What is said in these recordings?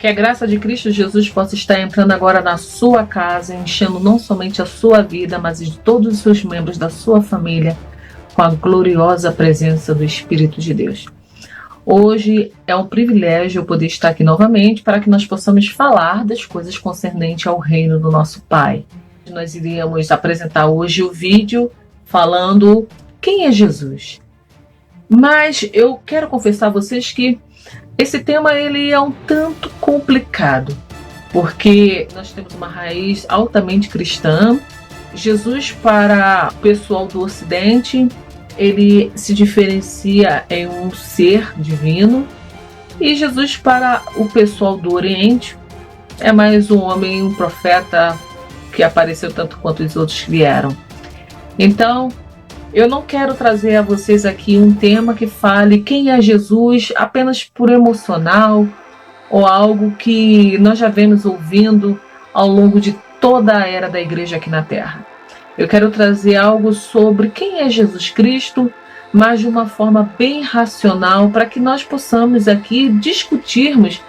Que a graça de Cristo Jesus possa estar entrando agora na sua casa, enchendo não somente a sua vida, mas de todos os seus membros da sua família, com a gloriosa presença do Espírito de Deus. Hoje é um privilégio eu poder estar aqui novamente para que nós possamos falar das coisas concernentes ao reino do nosso Pai. Nós iríamos apresentar hoje o vídeo falando quem é Jesus. Mas eu quero confessar a vocês que esse tema ele é um tanto complicado, porque nós temos uma raiz altamente cristã. Jesus, para o pessoal do Ocidente, ele se diferencia em um ser divino, e Jesus, para o pessoal do Oriente, é mais um homem, um profeta que apareceu tanto quanto os outros que vieram. Então, eu não quero trazer a vocês aqui um tema que fale quem é Jesus apenas por emocional ou algo que nós já vemos ouvindo ao longo de toda a era da igreja aqui na Terra. Eu quero trazer algo sobre quem é Jesus Cristo, mas de uma forma bem racional, para que nós possamos aqui discutirmos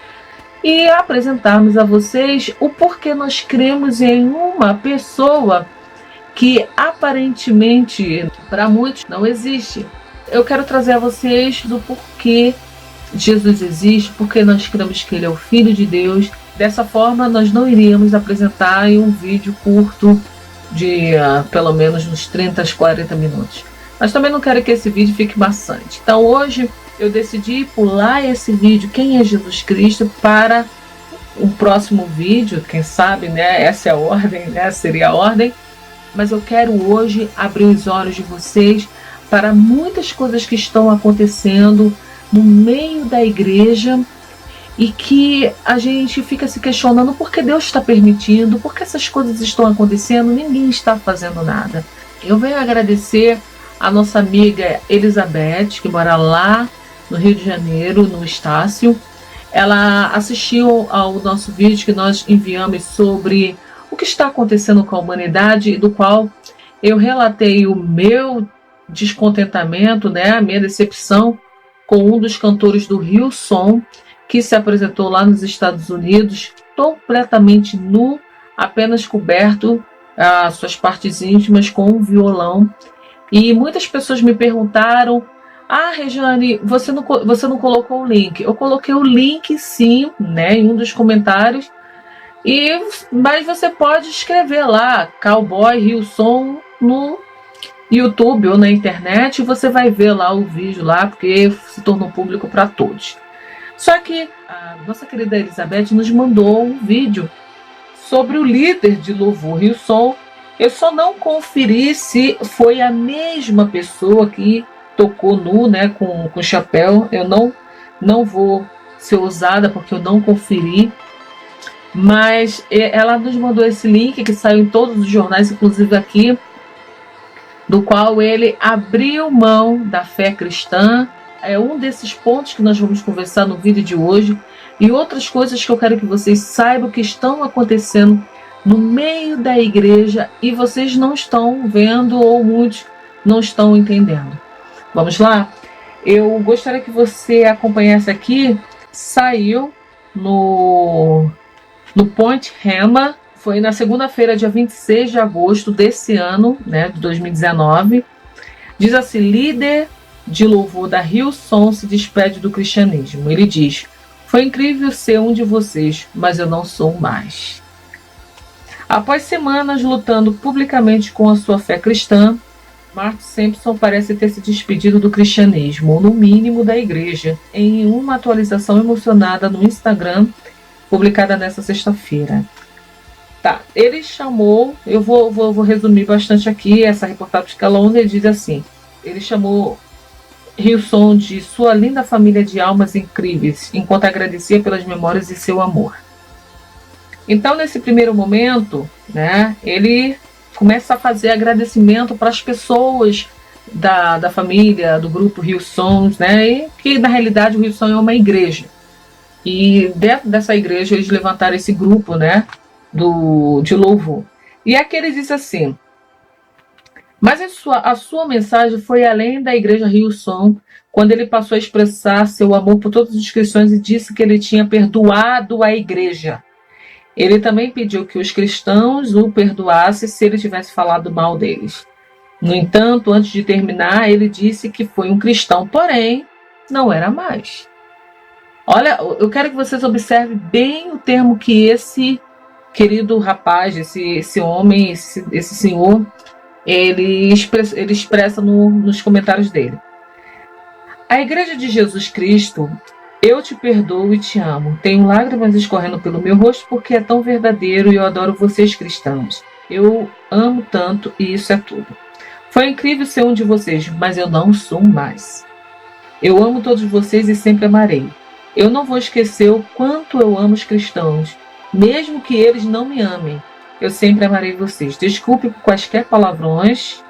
e apresentarmos a vocês o porquê nós cremos em uma pessoa que aparentemente para muitos não existe. Eu quero trazer a vocês do porquê Jesus existe, porque nós cremos que ele é o Filho de Deus. Dessa forma, nós não iríamos apresentar em um vídeo curto de pelo menos uns 30 a 40 minutos. Mas também não quero que esse vídeo fique maçante. Então hoje eu decidi pular esse vídeo, quem é Jesus Cristo, para o próximo vídeo, quem sabe, né? Essa é a ordem, né? Seria a ordem. Mas eu quero hoje abrir os olhos de vocês para muitas coisas que estão acontecendo no meio da igreja e que a gente fica se questionando por que Deus está permitindo, por que essas coisas estão acontecendo, ninguém está fazendo nada. Eu venho agradecer a nossa amiga Elizabeth, que mora lá no Rio de Janeiro, no Estácio. Ela assistiu ao nosso vídeo que nós enviamos sobre o que está acontecendo com a humanidade, do qual eu relatei o meu descontentamento, né, a minha decepção com um dos cantores do Hillsong, que se apresentou lá nos Estados Unidos, completamente nu, apenas coberto as suas partes íntimas com um violão. E muitas pessoas me perguntaram: Rejane, você não colocou o link? Eu coloquei o link sim, né, em um dos comentários. Mas você pode escrever lá Cowboy Hillsong no YouTube ou na internet, e você vai ver lá o vídeo lá, porque se tornou público para todos. Só que a nossa querida Elizabeth nos mandou um vídeo sobre o líder de louvor Hillsong. Eu só não conferi se foi a mesma pessoa que tocou nu, né, com chapéu. Eu não vou ser ousada porque eu não conferi. Mas ela nos mandou esse link que saiu em todos os jornais, inclusive aqui, do qual ele abriu mão da fé cristã. É um desses pontos que nós vamos conversar no vídeo de hoje, e outras coisas que eu quero que vocês saibam que estão acontecendo no meio da igreja e vocês não estão vendo ou muitos não estão entendendo. Vamos lá? Eu gostaria que você acompanhasse aqui. Saiu no Point Rema, foi na segunda-feira, dia 26 de agosto desse ano, né, de 2019. Diz assim: líder de louvor da Hillsong se despede do cristianismo. Ele diz: foi incrível ser um de vocês, mas eu não sou mais. Após semanas lutando publicamente com a sua fé cristã, Mark Sampson parece ter se despedido do cristianismo, ou no mínimo da igreja, em uma atualização emocionada no Instagram, publicada nesta sexta-feira. Tá, ele chamou, eu vou resumir bastante aqui essa reportagem que ela diz assim: ele chamou Hillsong de sua linda família de almas incríveis, enquanto agradecia pelas memórias de seu amor. Então, nesse primeiro momento, né, ele começa a fazer agradecimento para as pessoas da família, do grupo Hillsong, né, e que na realidade o Hillsong é uma igreja. E dentro dessa igreja eles levantaram esse grupo, né, de louvor. E aqui ele diz assim: Mas a sua mensagem foi além da Igreja Rio Som, quando ele passou a expressar seu amor por todos os cristãos e disse que ele tinha perdoado a Igreja. Ele também pediu que os cristãos o perdoassem se ele tivesse falado mal deles. No entanto, antes de terminar, ele disse que foi um cristão, porém, não era mais. Olha, eu quero que vocês observem bem o termo que esse querido rapaz, esse homem, esse senhor, ele expressa nos comentários dele. A Igreja de Jesus Cristo, eu te perdoo e te amo. Tenho lágrimas escorrendo pelo meu rosto porque é tão verdadeiro e eu adoro vocês cristãos. Eu amo tanto e isso é tudo. Foi incrível ser um de vocês, mas eu não sou mais. Eu amo todos vocês e sempre amarei. Eu não vou esquecer o quanto eu amo os cristãos, mesmo que eles não me amem. Eu sempre amarei vocês. Desculpe por quaisquer palavrões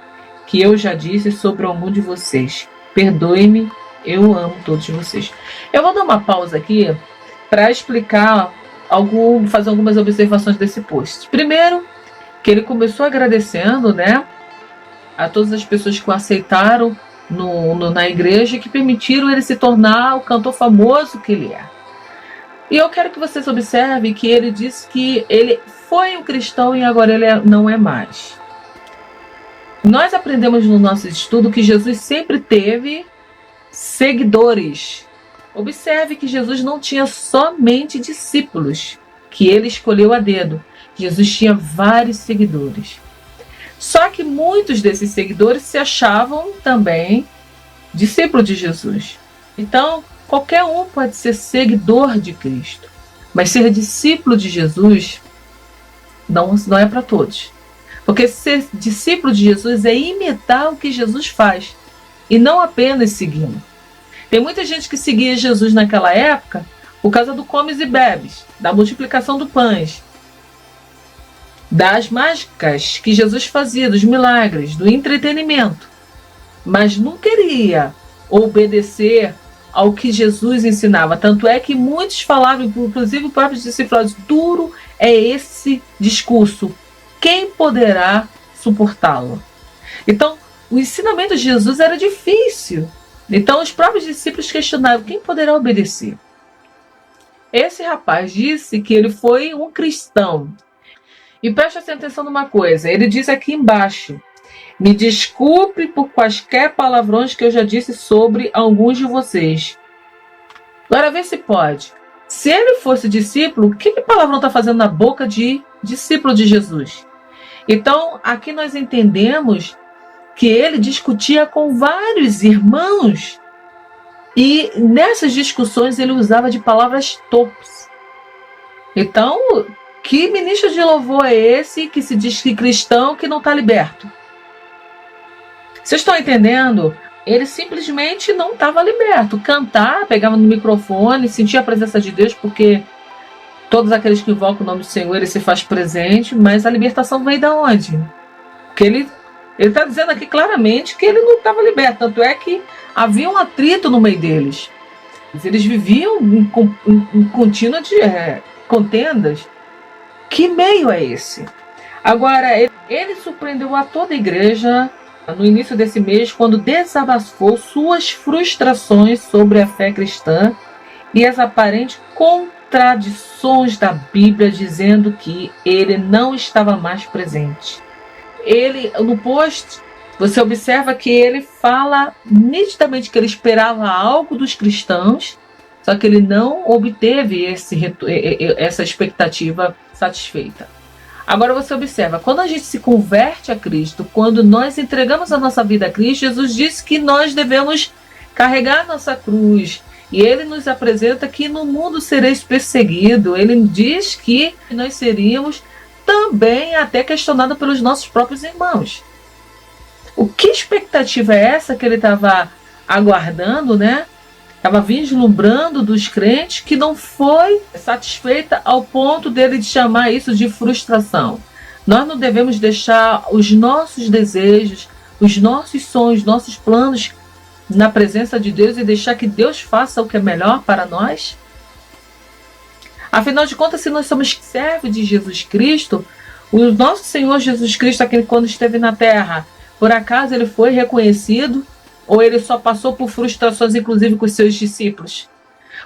que eu já disse sobre algum de vocês. Perdoe-me, eu amo todos vocês. Eu vou dar uma pausa aqui para explicar, fazer algumas observações desse post. Primeiro, que ele começou agradecendo, a todas as pessoas que o aceitaram na igreja e que permitiram ele se tornar o cantor famoso que ele é. E eu quero que vocês observem que ele disse que ele foi um cristão e agora ele não é mais. Nós aprendemos no nosso estudo que Jesus sempre teve seguidores. Observe que Jesus não tinha somente discípulos, que ele escolheu a dedo. Jesus tinha vários seguidores. Só que muitos desses seguidores se achavam também discípulos de Jesus. Então, qualquer um pode ser seguidor de Cristo. Mas ser discípulo de Jesus não é para todos. Porque ser discípulo de Jesus é imitar o que Jesus faz e não apenas segui-lo. Tem muita gente que seguia Jesus naquela época por causa do comes e bebes, da multiplicação do pães, das mágicas que Jesus fazia, dos milagres, do entretenimento, mas não queria obedecer ao que Jesus ensinava. Tanto é que muitos falavam, inclusive o próprio discípulo, duro é esse discurso, quem poderá suportá-lo? Então, o ensinamento de Jesus era difícil. Então, os próprios discípulos questionavam, quem poderá obedecer? Esse rapaz disse que ele foi um cristão. E preste atenção numa coisa, ele diz aqui embaixo, me desculpe por quaisquer palavrões que eu já disse sobre alguns de vocês. Agora vê se pode. Se ele fosse discípulo, o que palavrão está fazendo na boca de discípulo de Jesus? Então, aqui nós entendemos que ele discutia com vários irmãos e nessas discussões ele usava de palavras torpes. Então, que ministro de louvor é esse que se diz que cristão que não está liberto? Vocês estão entendendo? Ele simplesmente não estava liberto. Cantar, pegava no microfone, sentia a presença de Deus, porque todos aqueles que invocam o nome do Senhor, ele se faz presente, mas a libertação veio de onde? Porque ele está dizendo aqui claramente que ele não estava liberto, tanto é que havia um atrito no meio deles. Eles viviam em contínua de contendas. Que meio é esse? Agora, ele surpreendeu a toda a igreja no início desse mês, quando desabafou suas frustrações sobre a fé cristã e as aparentes contradições da Bíblia, dizendo que ele não estava mais presente. Ele, no post, você observa que ele fala nitidamente que ele esperava algo dos cristãos, só que ele não obteve essa expectativa satisfeita. Agora você observa, quando a gente se converte a Cristo, quando nós entregamos a nossa vida a Cristo, Jesus disse que nós devemos carregar a nossa cruz. E ele nos apresenta que no mundo sereis perseguidos. Ele diz que nós seríamos também até questionados pelos nossos próprios irmãos. O que expectativa é essa que ele estava aguardando, Estava vislumbrando dos crentes, que não foi satisfeita ao ponto dele de chamar isso de frustração. Nós não devemos deixar os nossos desejos, os nossos sonhos, nossos planos na presença de Deus e deixar que Deus faça o que é melhor para nós? Afinal de contas, se nós somos servos de Jesus Cristo, o nosso Senhor Jesus Cristo, aquele quando esteve na terra, Por acaso ele foi reconhecido? Ou ele só passou por frustrações, inclusive com os seus discípulos?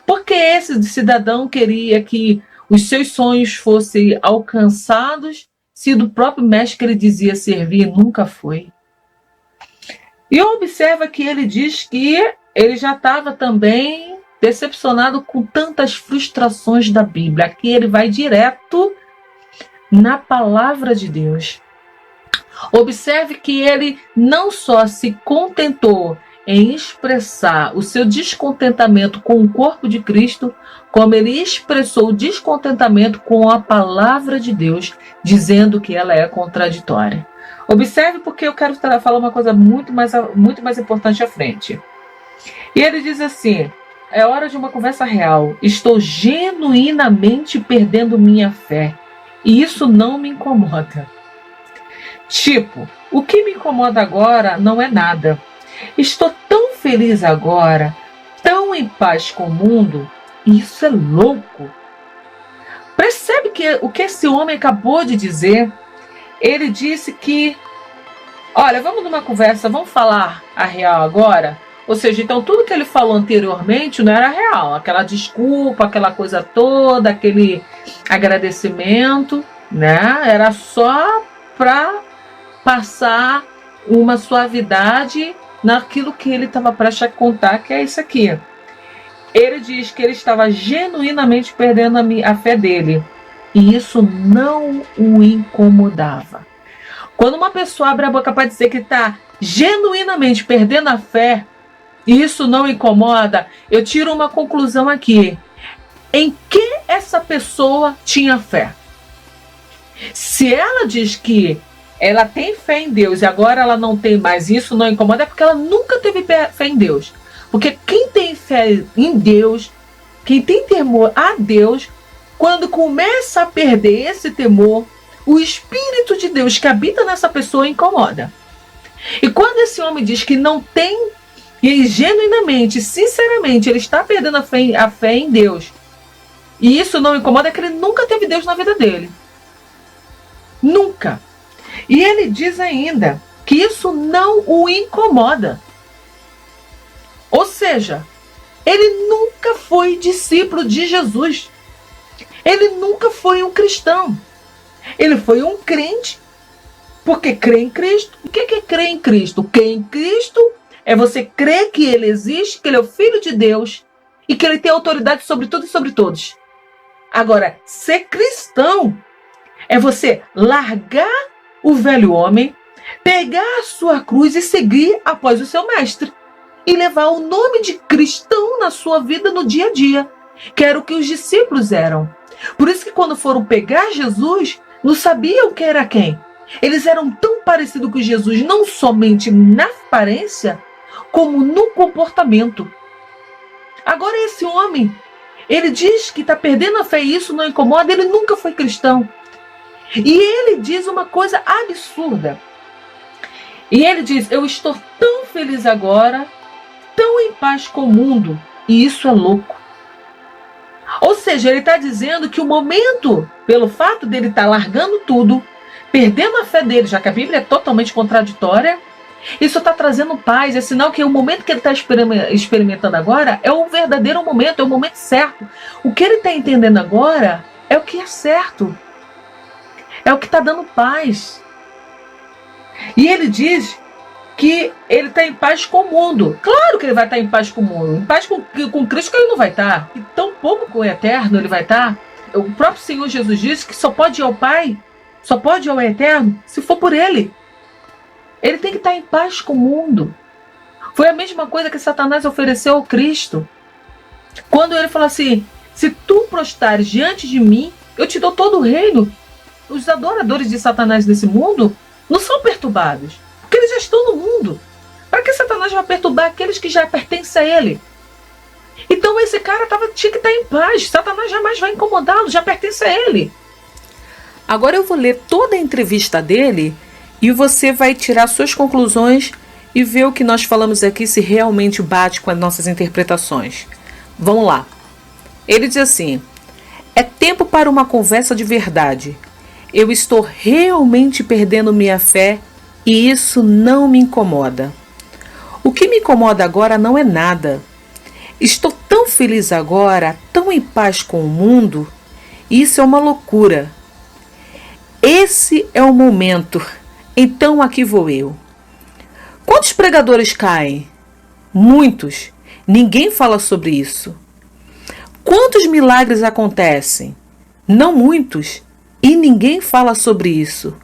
Porque esse cidadão queria que os seus sonhos fossem alcançados, se do próprio mestre que ele dizia servir nunca foi. E observa que ele diz que ele já estava também decepcionado com tantas frustrações da Bíblia. Aqui ele vai direto na palavra de Deus. Observe que ele não só se contentou em expressar o seu descontentamento com o corpo de Cristo, como ele expressou o descontentamento com a palavra de Deus, dizendo que ela é contraditória. Observe, porque eu quero falar uma coisa muito mais importante à frente. E ele diz assim: é hora de uma conversa real. Estou genuinamente perdendo minha fé. E isso não me incomoda. Tipo, o que me incomoda agora não é nada. Estou tão feliz agora, tão em paz com o mundo. Isso é louco. Percebe que o que esse homem acabou de dizer? Ele disse que, olha, vamos numa conversa, vamos falar a real agora? Ou seja, então tudo que ele falou anteriormente não era real. Aquela desculpa, aquela coisa toda, aquele agradecimento, né? Era só para passar uma suavidade naquilo que ele estava prestes a contar, que é isso aqui. Ele diz que ele estava genuinamente perdendo a fé dele. E isso não o incomodava. Quando uma pessoa abre a boca para dizer que está genuinamente perdendo a fé, e isso não incomoda, eu tiro uma conclusão aqui. Em que essa pessoa tinha fé? Se ela diz que ela tem fé em Deus e agora ela não tem mais, isso não incomoda, é porque ela nunca teve fé em Deus. Porque quem tem fé em Deus, quem tem temor a Deus, quando começa a perder esse temor, o Espírito de Deus que habita nessa pessoa incomoda. E quando esse homem diz que não tem, e genuinamente, sinceramente, ele está perdendo a fé em Deus, e isso não incomoda, é que ele nunca teve Deus na vida dele. Nunca. E ele diz ainda que isso não o incomoda. Ou seja, ele nunca foi discípulo de Jesus. Ele nunca foi um cristão. Ele foi um crente, porque crê em Cristo. O que é crer em Cristo? Crer em Cristo é você crer que ele existe, que ele é o Filho de Deus e que ele tem autoridade sobre tudo e sobre todos. Agora, ser cristão é você largar o velho homem, pegar a sua cruz e seguir após o seu mestre. E levar o nome de cristão na sua vida no dia a dia, que era o que os discípulos eram. Por isso que quando foram pegar Jesus, não sabiam quem era quem. Eles eram tão parecidos com Jesus, não somente na aparência, como no comportamento. Agora esse homem, ele diz que está perdendo a fé e isso não incomoda, ele nunca foi cristão. E ele diz uma coisa absurda. E ele diz: eu estou tão feliz agora, tão em paz com o mundo, e isso é louco. Ou seja, ele está dizendo que o momento, pelo fato dele estar largando tudo, perdendo a fé dele, já que a Bíblia é totalmente contraditória, isso está trazendo paz, é sinal que o momento que ele está experimentando agora é o verdadeiro momento, é o momento certo. O que ele está entendendo agora é o que é certo, é o que está dando paz. E ele diz que ele está em paz com o mundo. Claro que ele vai estar em paz com o mundo. Em paz com Cristo que ele não vai estar. E tão pouco com o eterno ele vai estar. O próprio Senhor Jesus disse que só pode ir ao Pai, só pode ir ao eterno, se for por ele. Ele tem que estar em paz com o mundo. Foi a mesma coisa que Satanás ofereceu ao Cristo. Quando ele falou assim: se tu prostrares diante de mim, eu te dou todo o reino. Os adoradores de Satanás nesse mundo não são perturbados, porque eles já estão no mundo. Para que Satanás vai perturbar aqueles que já pertencem a ele? Então esse cara tinha que estar em paz. Satanás jamais vai incomodá-lo, já pertence a ele. Agora eu vou ler toda a entrevista dele e você vai tirar suas conclusões e ver o que nós falamos aqui, se realmente bate com as nossas interpretações. Vamos lá. Ele diz assim: é tempo para uma conversa de verdade. Eu estou realmente perdendo minha fé e isso não me incomoda. O que me incomoda agora não é nada. Estou tão feliz agora, tão em paz com o mundo. Isso é uma loucura. Esse é o momento. Então aqui vou eu. Quantos pregadores caem? Muitos. Ninguém fala sobre isso. Quantos milagres acontecem? Não muitos. E ninguém fala sobre isso.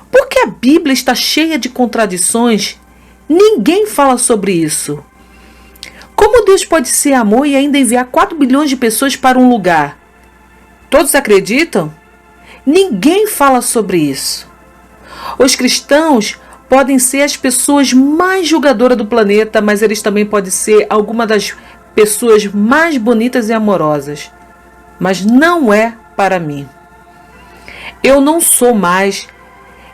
Porque a Bíblia está cheia de contradições. Ninguém fala sobre isso. Como Deus pode ser amor e ainda enviar 4 bilhões de pessoas para um lugar? Todos acreditam? Ninguém fala sobre isso. Os cristãos podem ser as pessoas mais julgadoras do planeta, mas eles também podem ser algumas das pessoas mais bonitas e amorosas. Mas não é para mim. Eu não sou mais.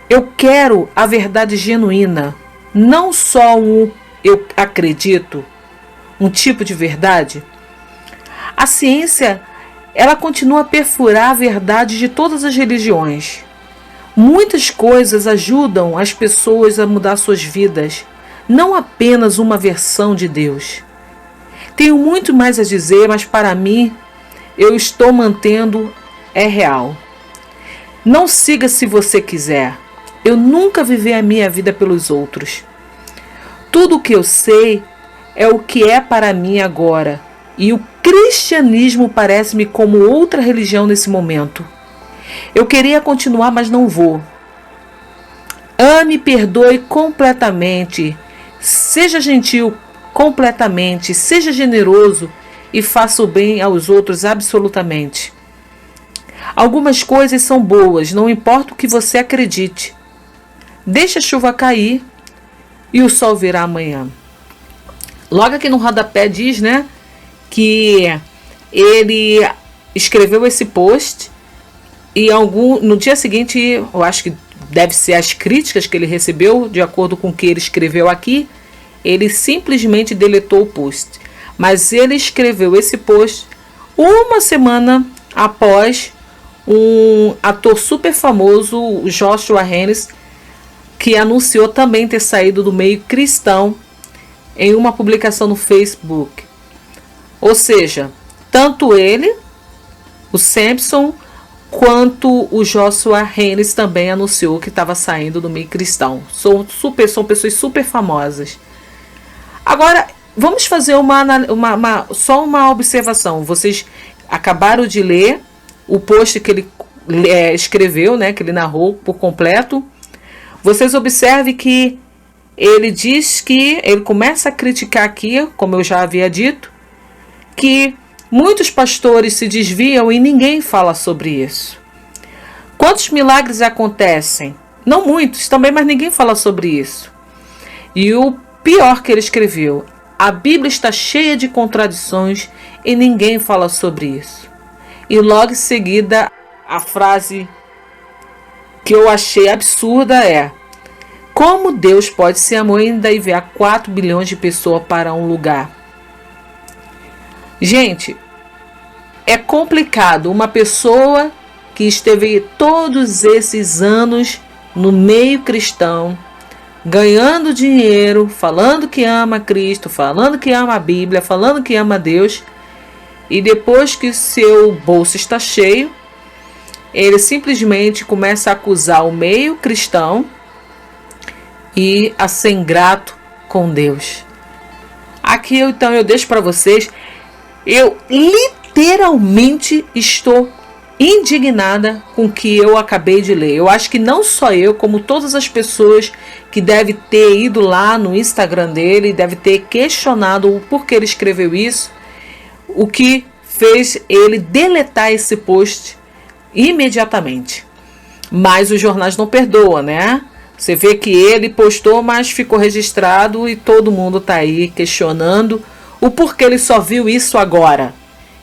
Eu quero a verdade genuína. Não só eu acredito, um tipo de verdade. A ciência, ela continua a perfurar a verdade de todas as religiões. Muitas coisas ajudam as pessoas a mudar suas vidas, não apenas uma versão de Deus. Tenho muito mais a dizer, mas para mim, eu estou mantendo é real. Não siga se você quiser. Eu nunca vivi a minha vida pelos outros. Tudo o que eu sei é o que é para mim agora. E o cristianismo parece-me como outra religião nesse momento. Eu queria continuar, mas não vou. Ame e perdoe completamente. Seja gentil completamente. Seja generoso e faça o bem aos outros absolutamente. Algumas coisas são boas, não importa o que você acredite. Deixa a chuva cair e o sol virá amanhã. Logo aqui no rodapé diz, né, que ele escreveu esse post e no dia seguinte, eu acho que deve ser as críticas que ele recebeu, de acordo com o que ele escreveu aqui, ele simplesmente deletou o post. Mas ele escreveu esse post uma semana após um ator super famoso, o Joshua Harris, que anunciou também ter saído do meio cristão em uma publicação no Facebook. Ou seja, tanto ele, o Samson, quanto o Joshua Harris também anunciou que estava saindo do meio cristão. São pessoas super famosas. Agora, vamos fazer só uma observação. Vocês acabaram de ler o post que ele escreveu, né, que ele narrou por completo. Vocês observem que ele diz que ele começa a criticar aqui, como eu já havia dito, que muitos pastores se desviam e ninguém fala sobre isso. Quantos milagres acontecem? Não muitos também, mas ninguém fala sobre isso. E o pior que ele escreveu, a Bíblia está cheia de contradições e ninguém fala sobre isso. E logo em seguida, a frase que eu achei absurda é: como Deus pode ser amor e ainda enviar 4 bilhões de pessoas para um lugar? Gente, é complicado uma pessoa que esteve todos esses anos no meio cristão, ganhando dinheiro, falando que ama Cristo, falando que ama a Bíblia, falando que ama Deus, e depois que seu bolso está cheio, ele simplesmente começa a acusar o meio cristão e a ser ingrato com Deus. Aqui então eu deixo para vocês. Eu literalmente estou indignada com o que eu acabei de ler. Eu acho que não só eu, como todas as pessoas que devem ter ido lá no Instagram dele, devem ter questionado o porquê ele escreveu isso, o que fez ele deletar esse post imediatamente. Mas os jornais não perdoam, né? Você vê que ele postou, mas ficou registrado e todo mundo está aí questionando o porquê ele só viu isso agora.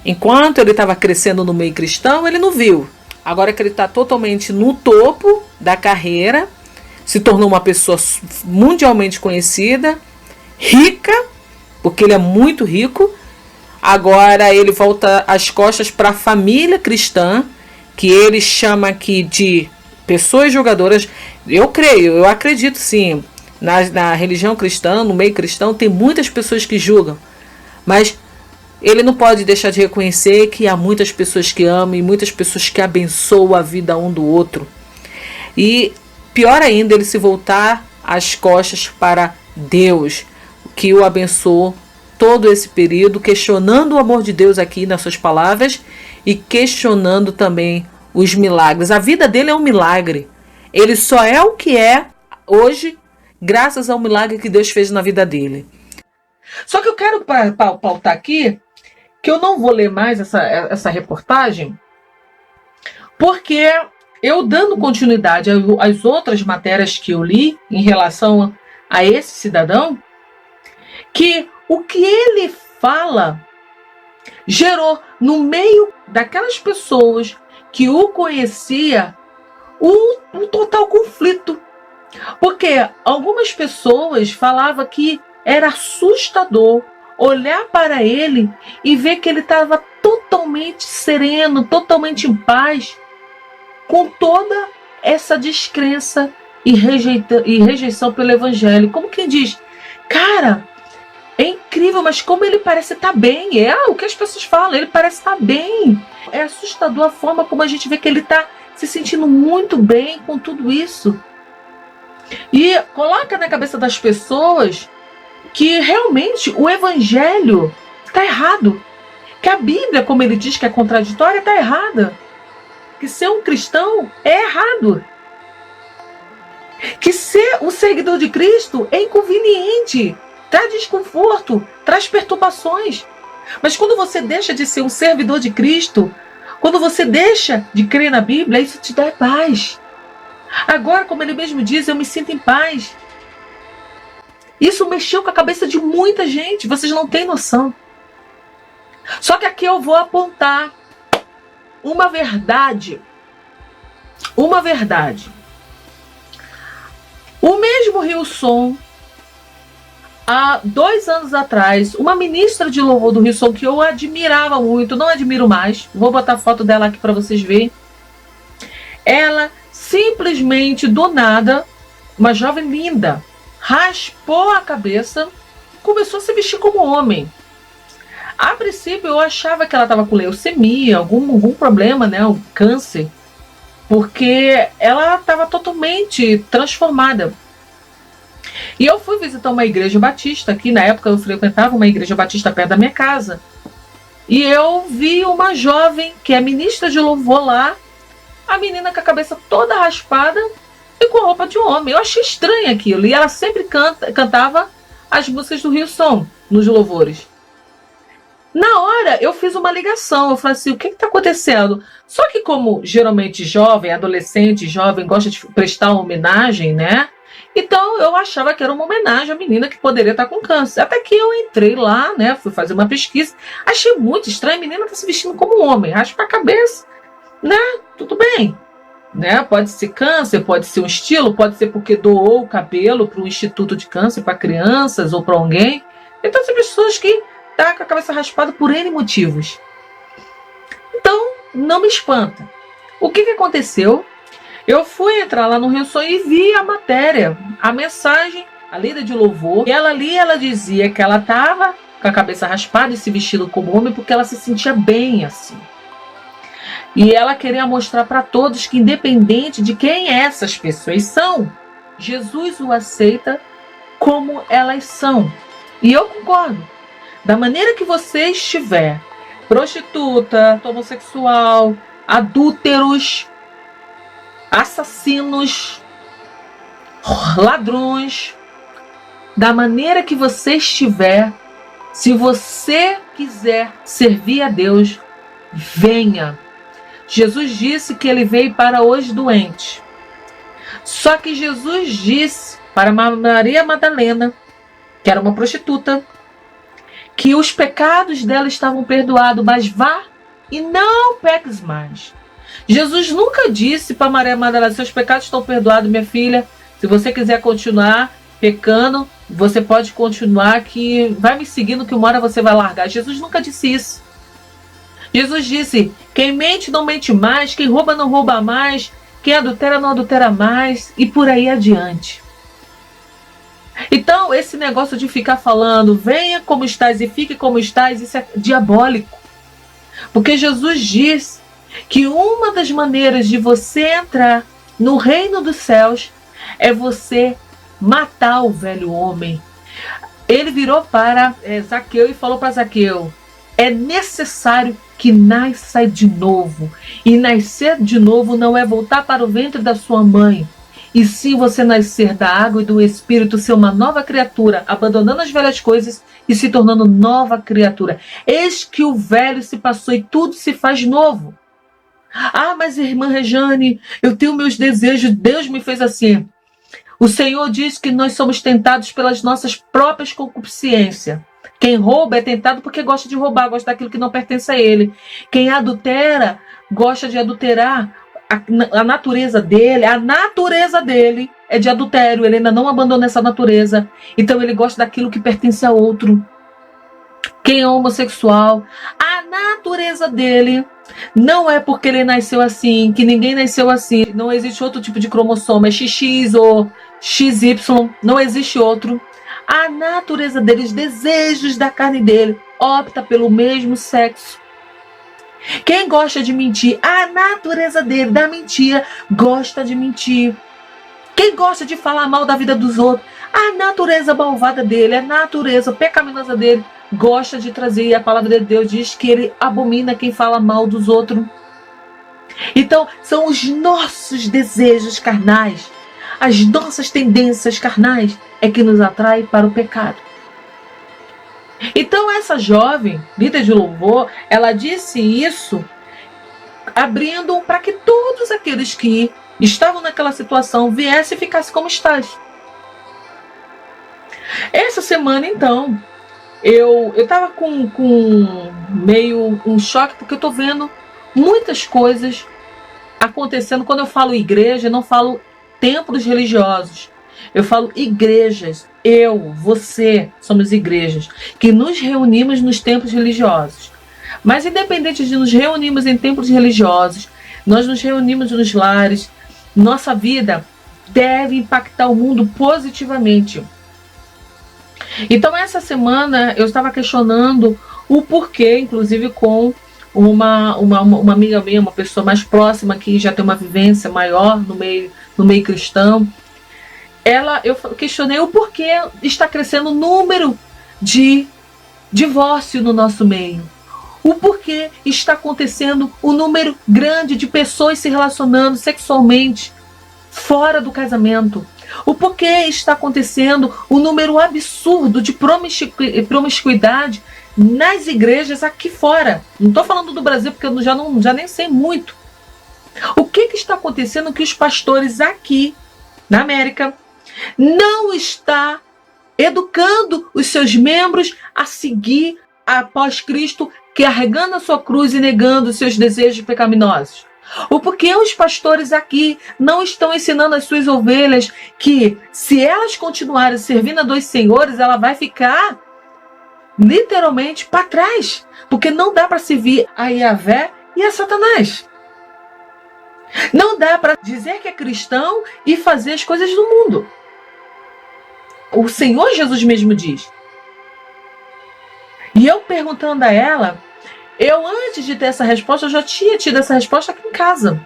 Enquanto ele estava crescendo no meio cristão, ele não viu. Agora que ele está totalmente no topo da carreira, se tornou uma pessoa mundialmente conhecida, rica, porque ele é muito rico. Agora ele volta as costas para a família cristã, que ele chama aqui de pessoas julgadoras, eu creio, eu acredito sim, na religião cristã, no meio cristão, tem muitas pessoas que julgam, mas ele não pode deixar de reconhecer que há muitas pessoas que amam e muitas pessoas que abençoam a vida um do outro. E pior ainda, ele se voltar as costas para Deus, que o abençoou todo esse período, questionando o amor de Deus aqui nas suas palavras e questionando também os milagres. A vida dele é um milagre. Ele só é o que é hoje graças ao milagre que Deus fez na vida dele. Só que eu quero pautar aqui que eu não vou ler mais essa reportagem, porque eu, dando continuidade às outras matérias que eu li em relação a esse cidadão, que o que ele fala gerou no meio daquelas pessoas que o conhecia um total conflito. Porque algumas pessoas falavam que era assustador olhar para ele e ver que ele estava totalmente sereno, totalmente em paz, com toda essa descrença e rejeição pelo evangelho. Como quem diz, cara, é incrível, mas como ele parece estar bem. É o que as pessoas falam, ele parece estar bem. É assustador a forma como a gente vê que ele está se sentindo muito bem com tudo isso. E coloca na cabeça das pessoas que realmente o evangelho está errado. Que a Bíblia, como ele diz que é contraditória, está errada. Que ser um cristão é errado. Que ser um seguidor de Cristo é inconveniente. Traz desconforto, traz perturbações. Mas quando você deixa de ser um servidor de Cristo, quando você deixa de crer na Bíblia, isso te dá paz. Agora, como ele mesmo diz, eu me sinto em paz. Isso mexeu com a cabeça de muita gente, vocês não têm noção. Só que aqui eu vou apontar uma verdade. Uma verdade. O mesmo Hillsong, há 2 anos atrás, uma ministra de louvor do Hillsong que eu admirava muito, não admiro mais, vou botar a foto dela aqui para vocês verem. Ela simplesmente, do nada, uma jovem linda, raspou a cabeça e começou a se vestir como homem. A princípio eu achava que ela estava com leucemia, algum problema, né, um câncer, porque ela estava totalmente transformada. E eu fui visitar uma igreja batista, aqui na época eu frequentava uma igreja batista perto da minha casa, e eu vi uma jovem que é ministra de louvor lá, a menina com a cabeça toda raspada e com roupa de homem. Eu achei estranho aquilo, e ela sempre cantava as músicas do Hillsong nos louvores. Na hora eu fiz uma ligação, eu falei assim, o que está acontecendo? Só que como geralmente jovem, adolescente, jovem, gosta de prestar uma homenagem, né? Então eu achava que era uma homenagem à menina que poderia estar com câncer. Até que eu entrei lá, né? Fui fazer uma pesquisa, achei muito estranho, a menina está se vestindo como homem, raspa a cabeça, né? Tudo bem, né? Pode ser câncer, pode ser um estilo, pode ser porque doou o cabelo para um instituto de câncer para crianças ou para alguém. Então são pessoas que tá com a cabeça raspada por N motivos. Então, não me espanta. O que aconteceu? Eu fui entrar lá no Hillsong e vi a matéria, a mensagem, a líder de louvor. E ela ali, ela dizia que ela estava com a cabeça raspada e se vestindo como homem porque ela se sentia bem assim. E ela queria mostrar para todos que, independente de quem essas pessoas são, Jesus o aceita como elas são. E eu concordo. Da maneira que você estiver, prostituta, homossexual, adúlteros, assassinos, ladrões, da maneira que você estiver, se você quiser servir a Deus, venha. Jesus disse que ele veio para os doentes. Só que Jesus disse para Maria Madalena, que era uma prostituta, que os pecados dela estavam perdoados, mas vá e não peques mais. Jesus nunca disse para Maria Madalena, seus pecados estão perdoados, minha filha, se você quiser continuar pecando, você pode continuar, que vai me seguindo que uma hora você vai largar. Jesus nunca disse isso. Jesus disse, quem mente não mente mais, quem rouba não rouba mais, quem adultera não adultera mais, e por aí adiante. Então, esse negócio de ficar falando, venha como estás e fique como estás, isso é diabólico. Porque Jesus diz que uma das maneiras de você entrar no reino dos céus é você matar o velho homem. Ele virou para Zaqueu e falou para Zaqueu: é necessário que nasça de novo. E nascer de novo não é voltar para o ventre da sua mãe, e sim você nascer da água e do Espírito, ser uma nova criatura, abandonando as velhas coisas e se tornando nova criatura. Eis que o velho se passou e tudo se faz novo. Ah, mas irmã Rejane, eu tenho meus desejos, Deus me fez assim. O Senhor diz que nós somos tentados pelas nossas próprias concupiscências. Quem rouba é tentado porque gosta de roubar, gosta daquilo que não pertence a ele. Quem adultera, gosta de adulterar a natureza dele. A natureza dele é de adultério, ele ainda não abandonou essa natureza. Então ele gosta daquilo que pertence a outro. Quem é homossexual, a natureza dele não é porque ele nasceu assim, que ninguém nasceu assim. Não existe outro tipo de cromossomo, é XX ou XY, não existe outro. A natureza dele, os desejos da carne dele, opta pelo mesmo sexo. Quem gosta de mentir, a natureza dele, da mentira, gosta de mentir. Quem gosta de falar mal da vida dos outros, a natureza malvada dele, a natureza pecaminosa dele, gosta de trazer. E a palavra de Deus diz que ele abomina quem fala mal dos outros. Então, são os nossos desejos carnais, as nossas tendências carnais é que nos atrai para o pecado. Então essa jovem, líder de louvor, ela disse isso abrindo para que todos aqueles que estavam naquela situação viessem e ficassem como estás. Essa semana, então, eu estava com meio um choque, porque eu estou vendo muitas coisas acontecendo. Quando eu falo igreja, eu não falo templos religiosos. Eu falo igrejas. Eu, você, somos igrejas que nos reunimos nos templos religiosos. Mas independente de nos reunirmos em templos religiosos, nós nos reunimos nos lares. Nossa vida deve impactar o mundo positivamente. Então essa semana eu estava questionando o porquê, inclusive com uma amiga minha, uma pessoa mais próxima que já tem uma vivência maior no meio cristão. Eu questionei o porquê está crescendo o número de divórcio no nosso meio. O porquê está acontecendo o número grande de pessoas se relacionando sexualmente fora do casamento. O porquê está acontecendo o número absurdo de promiscuidade nas igrejas aqui fora. Não estou falando do Brasil, porque eu já nem sei muito. O que está acontecendo que os pastores aqui na América não está educando os seus membros a seguir após Cristo, carregando a sua cruz e negando os seus desejos pecaminosos? O porquê os pastores aqui não estão ensinando as suas ovelhas que, se elas continuarem servindo a dois senhores, ela vai ficar literalmente para trás, porque não dá para servir a Yahvé e a Satanás. Não dá para dizer que é cristão e fazer as coisas do mundo. O Senhor Jesus mesmo diz. E eu perguntando a ela, eu antes de ter essa resposta, eu já tinha tido essa resposta aqui em casa.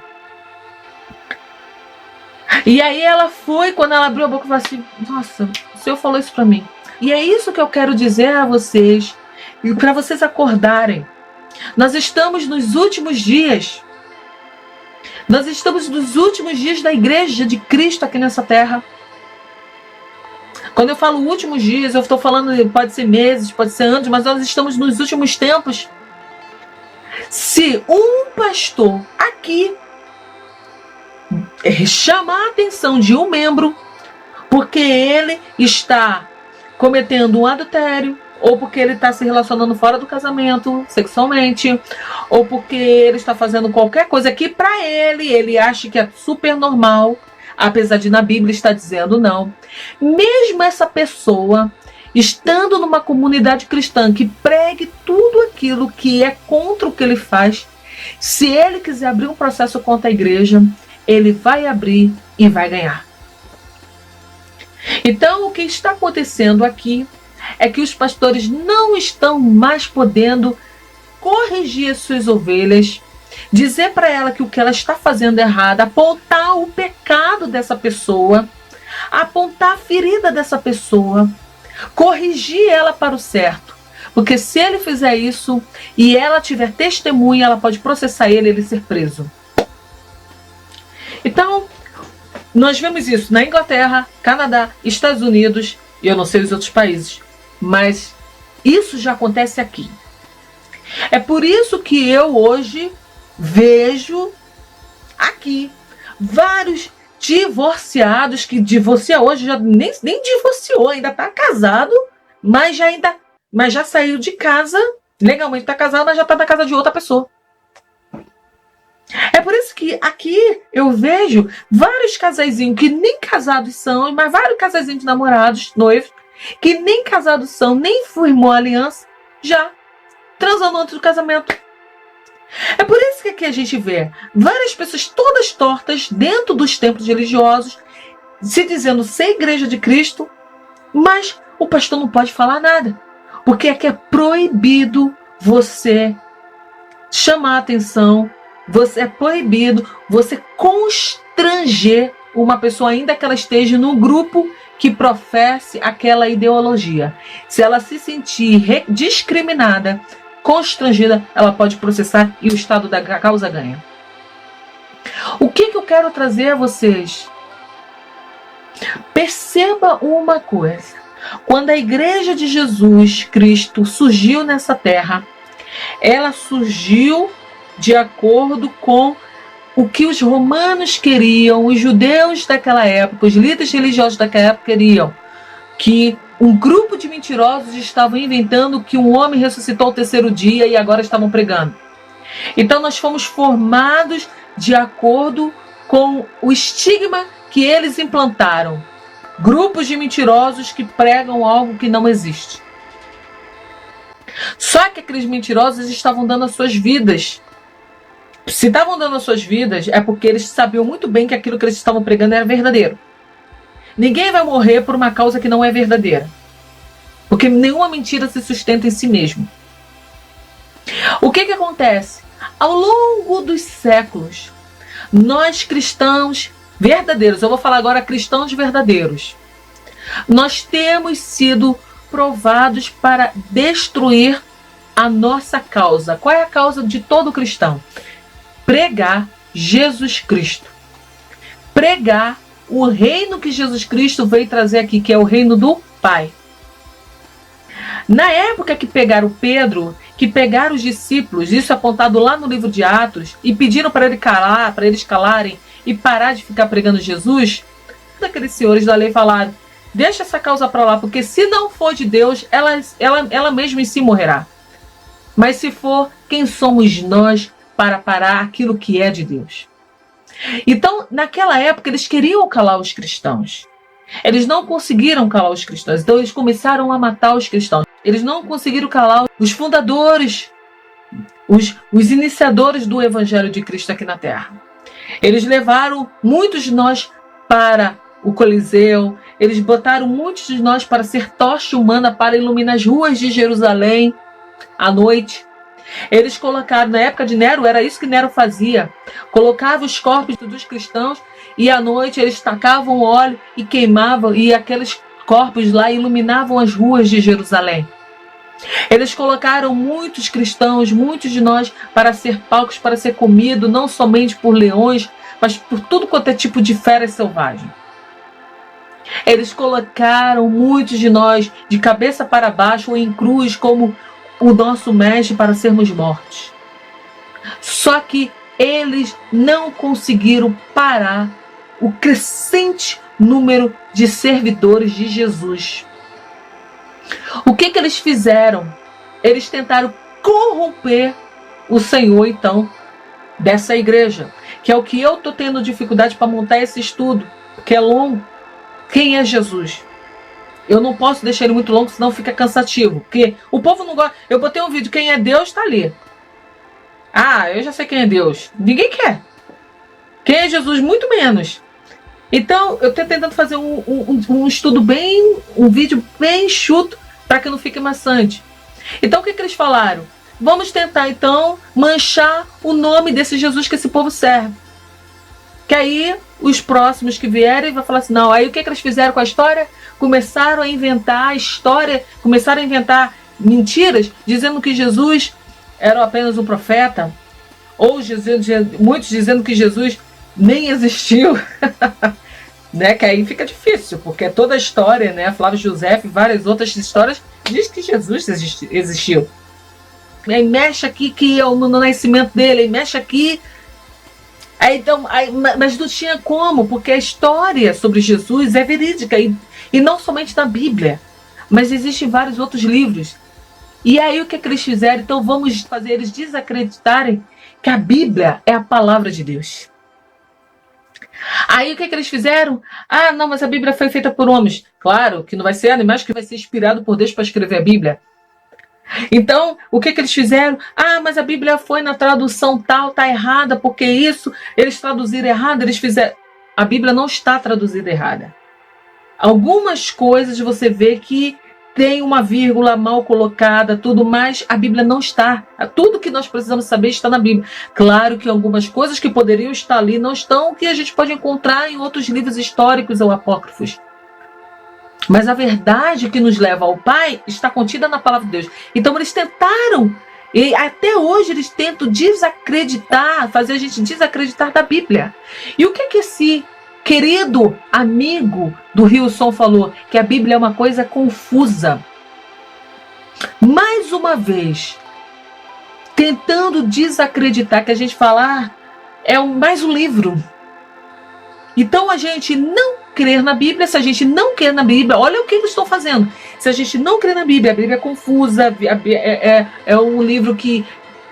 E aí ela foi, quando ela abriu a boca, falou assim: nossa, o Senhor falou isso para mim. E é isso que eu quero dizer a vocês, e para vocês acordarem. Nós estamos nos últimos dias. Nós estamos nos últimos dias da igreja de Cristo aqui nessa terra. Quando eu falo últimos dias, eu estou falando, pode ser meses, pode ser anos, mas nós estamos nos últimos tempos. Se um pastor aqui chamar a atenção de um membro, porque ele está cometendo um adultério, ou porque ele está se relacionando fora do casamento sexualmente, ou porque ele está fazendo qualquer coisa que para ele acha que é super normal, apesar de na Bíblia estar dizendo não. Mesmo essa pessoa estando numa comunidade cristã que pregue tudo aquilo que é contra o que ele faz, se ele quiser abrir um processo contra a igreja, ele vai abrir e vai ganhar. Então, o que está acontecendo aqui é que os pastores não estão mais podendo corrigir as suas ovelhas, dizer para ela que o que ela está fazendo é errado, apontar o pecado dessa pessoa, apontar a ferida dessa pessoa, corrigir ela para o certo. Porque se ele fizer isso e ela tiver testemunha, ela pode processar ele ser preso. Então, nós vemos isso na Inglaterra, Canadá, Estados Unidos e eu não sei os outros países, mas isso já acontece aqui. É por isso que eu hoje vejo aqui vários divorciados que divorcia hoje, já nem divorciou, ainda está casado, mas já saiu de casa, legalmente está casado, mas já está na casa de outra pessoa. É por isso que aqui eu vejo vários casaizinhos que nem casados são, mas vários casaizinhos namorados, noivos, que nem casados são, nem firmou a aliança, já transando antes do casamento. É por isso que aqui a gente vê várias pessoas todas tortas dentro dos templos religiosos, se dizendo ser igreja de Cristo, mas o pastor não pode falar nada, porque aqui é proibido você chamar a atenção, é proibido você constranger uma pessoa, ainda que ela esteja no grupo que professe aquela ideologia. Se ela se sentir discriminada, constrangida, ela pode processar e o estado da causa ganha. O que eu quero trazer a vocês? Perceba uma coisa. Quando a igreja de Jesus Cristo surgiu nessa terra, ela surgiu de acordo com o que os romanos queriam, os judeus daquela época, os líderes religiosos daquela época queriam, que um grupo de mentirosos estavam inventando que um homem ressuscitou ao terceiro dia e agora estavam pregando. Então nós fomos formados de acordo com o estigma que eles implantaram. Grupos de mentirosos que pregam algo que não existe. Só que aqueles mentirosos estavam dando as suas vidas. Se estavam dando as suas vidas, é porque eles sabiam muito bem que aquilo que eles estavam pregando era verdadeiro. Ninguém vai morrer por uma causa que não é verdadeira. Porque nenhuma mentira se sustenta em si mesmo. O que acontece? Ao longo dos séculos, nós cristãos verdadeiros, eu vou falar agora cristãos verdadeiros, nós temos sido provados para destruir a nossa causa. Qual é a causa de todo cristão? Pregar Jesus Cristo. Pregar o reino que Jesus Cristo veio trazer aqui, que é o reino do Pai. Na época que pegaram Pedro, que pegaram os discípulos, isso apontado lá no livro de Atos, e pediram para ele calar, para eles calarem e parar de ficar pregando Jesus, aqueles senhores da lei falaram: deixa essa causa para lá, porque se não for de Deus, ela mesma em si morrerá. Mas se for, quem somos nós para parar aquilo que é de Deus? Então, naquela época, eles queriam calar os cristãos. Eles não conseguiram calar os cristãos, então eles começaram a matar os cristãos. Eles não conseguiram calar os fundadores, os iniciadores do Evangelho de Cristo aqui na Terra. Eles levaram muitos de nós para o Coliseu, eles botaram muitos de nós para ser tocha humana para iluminar as ruas de Jerusalém à noite. Eles colocaram, na época de Nero, era isso que Nero fazia. Colocava os corpos dos cristãos e à noite eles tacavam óleo e queimavam, e aqueles corpos lá iluminavam as ruas de Jerusalém. Eles colocaram muitos cristãos, muitos de nós, para ser palcos, para ser comido, não somente por leões, mas por tudo quanto é tipo de fera selvagem. Eles colocaram muitos de nós de cabeça para baixo ou em cruz como o nosso mestre para sermos mortos. Só que eles não conseguiram parar o crescente número de servidores de Jesus. O que eles fizeram? Eles tentaram corromper o Senhor, então, dessa igreja, que é o que eu estou tendo dificuldade para montar esse estudo, que é longo. Quem é Jesus? Eu não posso deixar ele muito longo, senão fica cansativo. Porque o povo não gosta. Eu botei um vídeo, quem é Deus está ali. Ah, eu já sei quem é Deus. Ninguém quer. Quem é Jesus? Muito menos. Então, eu estou tentando fazer um estudo um vídeo bem enxuto, para que não fique maçante. Então, o que eles falaram? Vamos tentar, então, manchar o nome desse Jesus que esse povo serve. Que aí, os próximos que vierem vão falar assim, não, aí o que eles fizeram com a história? Começaram a inventar a história, começaram a inventar mentiras, dizendo que Jesus era apenas um profeta, ou muitos dizendo que Jesus nem existiu, né? Que aí fica difícil, porque toda a história, né? Flávio José e várias outras histórias diz que Jesus existiu. E aí mexe aqui que é no nascimento dele, aí mexe aqui. Mas não tinha como, porque a história sobre Jesus é verídica, e não somente na Bíblia, mas existem vários outros livros. E aí o que eles fizeram? Então vamos fazer eles desacreditarem que a Bíblia é a palavra de Deus. Aí o que eles fizeram? Ah, não, mas a Bíblia foi feita por homens. Claro que não vai ser animais, que vai ser inspirado por Deus para escrever a Bíblia. Então, o que eles fizeram? Ah, mas a Bíblia foi na tradução tal, tá errada, porque isso, eles traduziram errado, eles fizeram... A Bíblia não está traduzida errada. Algumas coisas você vê que tem uma vírgula mal colocada, tudo, mas a Bíblia não está. Tudo que nós precisamos saber está na Bíblia. Claro que algumas coisas que poderiam estar ali não estão, que a gente pode encontrar em outros livros históricos ou apócrifos. Mas a verdade que nos leva ao Pai está contida na palavra de Deus. Então eles tentaram, e até hoje eles tentam desacreditar, fazer a gente desacreditar da Bíblia. E o que esse querido amigo do Wilson falou? Que a Bíblia é uma coisa confusa. Mais uma vez, tentando desacreditar, que a gente fala, é mais um livro. Então a gente não crer na Bíblia, se a gente não crer na Bíblia, olha o que eles estão fazendo. Se a gente não crer na Bíblia, a Bíblia é confusa, é um livro que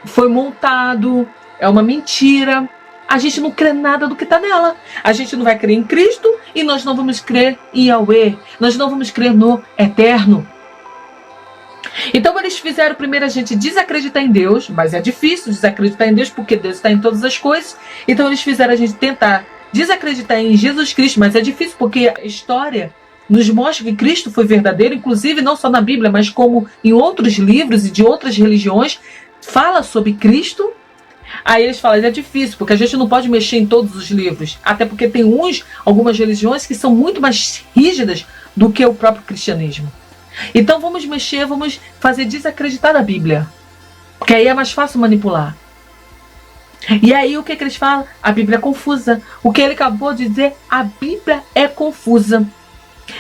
foi montado, é uma mentira. A gente não crê nada do que está nela. A gente não vai crer em Cristo e nós não vamos crer em Yahweh. Nós não vamos crer no Eterno. Então eles fizeram primeiro a gente desacreditar em Deus, mas é difícil desacreditar em Deus porque Deus está em todas as coisas. Então eles fizeram a gente tentar desacreditar em Jesus Cristo, mas é difícil porque a história nos mostra que Cristo foi verdadeiro, inclusive não só na Bíblia, mas como em outros livros e de outras religiões, fala sobre Cristo. Aí eles falam, é difícil, porque a gente não pode mexer em todos os livros, até porque tem algumas religiões que são muito mais rígidas do que o próprio cristianismo. Então vamos mexer, vamos fazer desacreditar a Bíblia, porque aí é mais fácil manipular. E aí o que eles falam? A Bíblia é confusa. O que ele acabou de dizer, a Bíblia é confusa.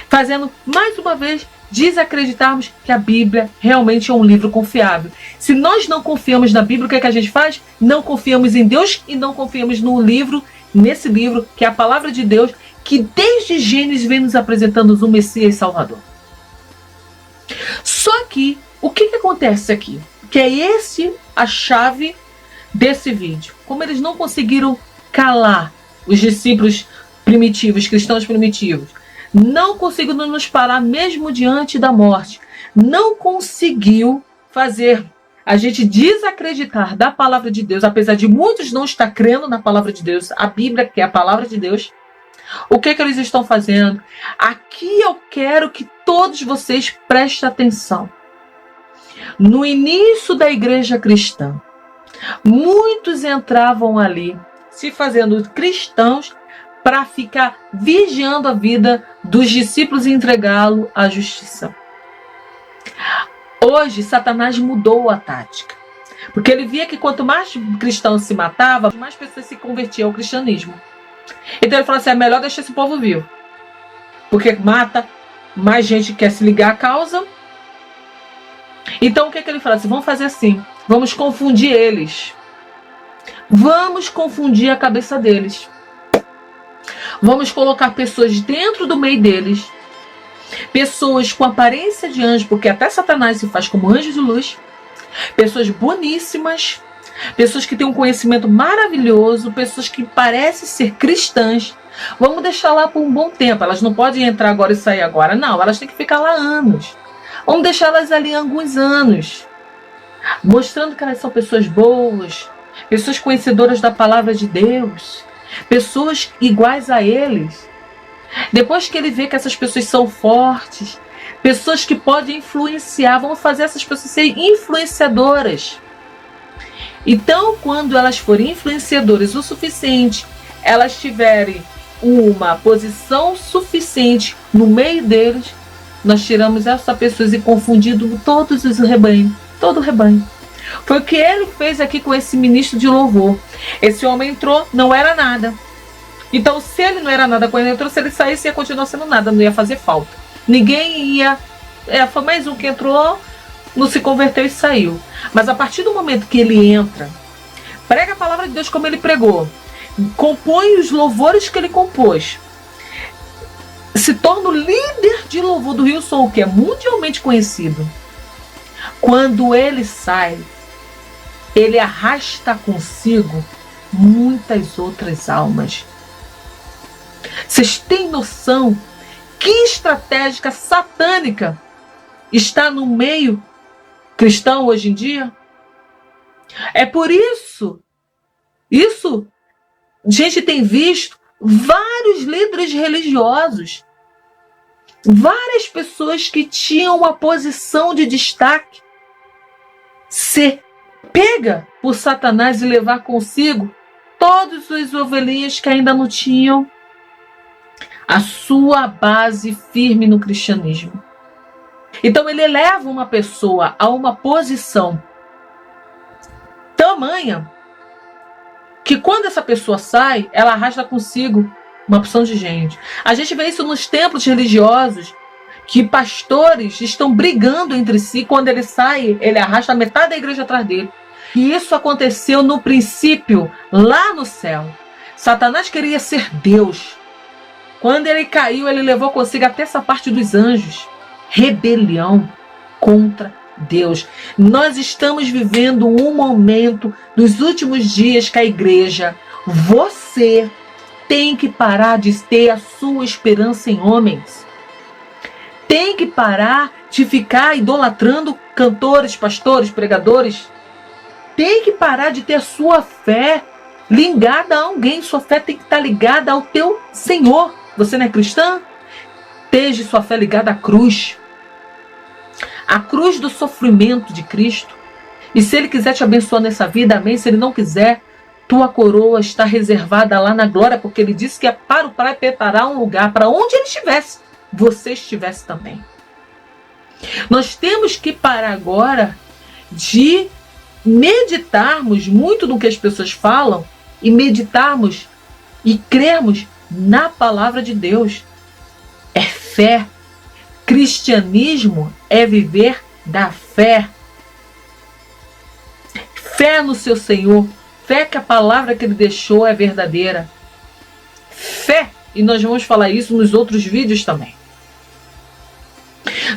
Fazendo, mais uma vez, desacreditarmos que a Bíblia realmente é um livro confiável. Se nós não confiamos na Bíblia, o que é que a gente faz? Não confiamos em Deus e não confiamos nesse livro, que é a palavra de Deus, que desde Gênesis vem nos apresentando o Messias Salvador. Só que, o que acontece aqui? Que é a chave desse vídeo. Como eles não conseguiram calar os discípulos primitivos, cristãos primitivos, não conseguiu nos parar mesmo diante da morte, não conseguiu fazer a gente desacreditar da palavra de Deus, apesar de muitos não estar crendo na palavra de Deus, a Bíblia, que é a palavra de Deus. O que eles estão fazendo? Aqui eu quero que todos vocês prestem atenção. No início da igreja cristã, muitos entravam ali se fazendo cristãos para ficar vigiando a vida dos discípulos e entregá-lo à justiça. Hoje, Satanás mudou a tática, porque ele via que quanto mais cristãos se matavam, mais pessoas se convertiam ao cristianismo. Então ele falou assim, é melhor deixar esse povo vivo, porque mata, mais gente quer se ligar à causa. Então o que ele fala assim, vamos fazer assim, vamos confundir eles. Vamos confundir a cabeça deles. Vamos colocar pessoas dentro do meio deles. Pessoas com aparência de anjo, porque até Satanás se faz como anjos de luz. Pessoas boníssimas. Pessoas que têm um conhecimento maravilhoso. Pessoas que parecem ser cristãs. Vamos deixar lá por um bom tempo. Elas não podem entrar agora e sair agora. Não, elas têm que ficar lá anos. Vamos deixar elas ali alguns anos. Mostrando que elas são pessoas boas. Pessoas conhecedoras da palavra de Deus. pessoas iguais a eles. Depois que ele vê que essas pessoas são fortes, pessoas que podem influenciar, vamos fazer essas pessoas serem influenciadoras. Então, quando elas forem influenciadoras o suficiente, elas tiverem uma posição suficiente no meio deles, nós tiramos essas pessoas e confundindo todos os rebanhos, todo o rebanho. Foi o que ele fez aqui com esse ministro de louvor. Esse homem entrou, não era nada. Então, se ele não era nada quando ele entrou, se ele saísse, ia continuar sendo nada, não ia fazer falta. Ninguém ia... foi mais um que entrou, não se converteu e saiu. Mas a partir do momento que ele entra, prega a palavra de Deus como ele pregou, compõe os louvores que ele compôs, se torna o líder de louvor do Rio Sul, que é mundialmente conhecido. Quando ele sai, ele arrasta consigo muitas outras almas. Vocês têm noção que estratégia satânica está no meio cristão hoje em dia? É por isso, a gente tem visto vários líderes religiosos, várias pessoas que tinham uma posição de destaque, ser pega por Satanás e levar consigo todas as ovelhinhas que ainda não tinham a sua base firme no cristianismo. Então ele eleva uma pessoa a uma posição tamanha que quando essa pessoa sai, ela arrasta consigo uma porção de gente. A gente vê isso nos templos religiosos, que pastores estão brigando entre si. Quando ele sai, ele arrasta metade da igreja atrás dele. E isso aconteceu no princípio, lá no céu. Satanás queria ser Deus. Quando ele caiu, ele levou consigo até essa parte dos anjos. Rebelião contra Deus. Nós estamos vivendo um momento dos últimos dias que a igreja, você tem que parar de ter a sua esperança em homens. Tem que parar de ficar idolatrando cantores, pastores, pregadores. Tem que parar de ter a sua fé ligada a alguém. Sua fé tem que estar ligada ao teu Senhor. Você não é cristã? Esteja sua fé ligada à cruz. A cruz do sofrimento de Cristo. E se Ele quiser te abençoar nessa vida, amém. Se Ele não quiser, tua coroa está reservada lá na glória, porque Ele disse que é para o Pai preparar um lugar para onde Ele estivesse, você estivesse também. Nós temos que parar agora de meditarmos muito do que as pessoas falam e meditarmos e crermos na palavra de Deus. É fé. Cristianismo é viver da fé. Fé no seu Senhor. Fé que a palavra que Ele deixou é verdadeira. Fé. E nós vamos falar isso nos outros vídeos também.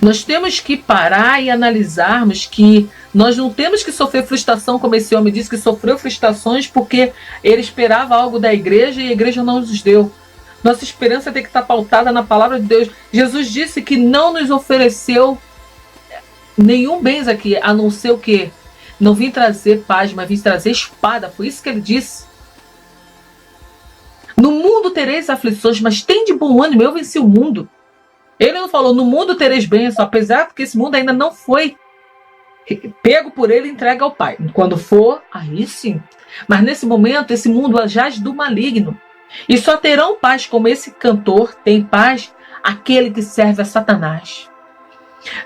Nós temos que parar e analisarmos que nós não temos que sofrer frustração, como esse homem disse que sofreu frustrações porque ele esperava algo da igreja e a igreja não nos deu. Nossa esperança tem que estar pautada na palavra de Deus. Jesus disse que não nos ofereceu nenhum bens aqui, a não ser o quê? Não vim trazer paz, mas vim trazer espada. Foi isso que ele disse. No mundo tereis aflições, mas tem de bom ânimo, eu venci o mundo. Ele não falou, no mundo tereis bênçãos, apesar porque esse mundo ainda não foi pego por ele e entregue ao Pai. Quando for, aí sim. Mas nesse momento, esse mundo jaz do maligno. E só terão paz, como esse cantor tem paz, aquele que serve a Satanás.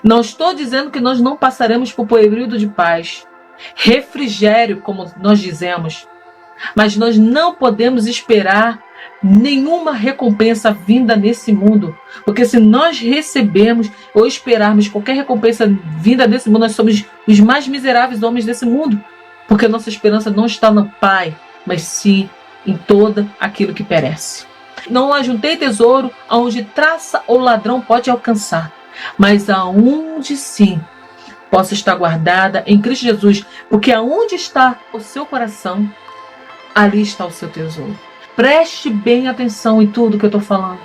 Não estou dizendo que nós não passaremos por período de paz, refrigério, como nós dizemos. Mas nós não podemos esperar nenhuma recompensa vinda nesse mundo. Porque se nós recebermos ou esperarmos qualquer recompensa vinda desse mundo, nós somos os mais miseráveis homens desse mundo. Porque nossa esperança não está no Pai, mas sim em todo aquilo que perece. Não ajuntei tesouro aonde traça ou ladrão pode alcançar, mas aonde sim possa estar guardada em Cristo Jesus. Porque aonde está o seu coração, ali está o seu tesouro. Preste bem atenção em tudo que eu estou falando.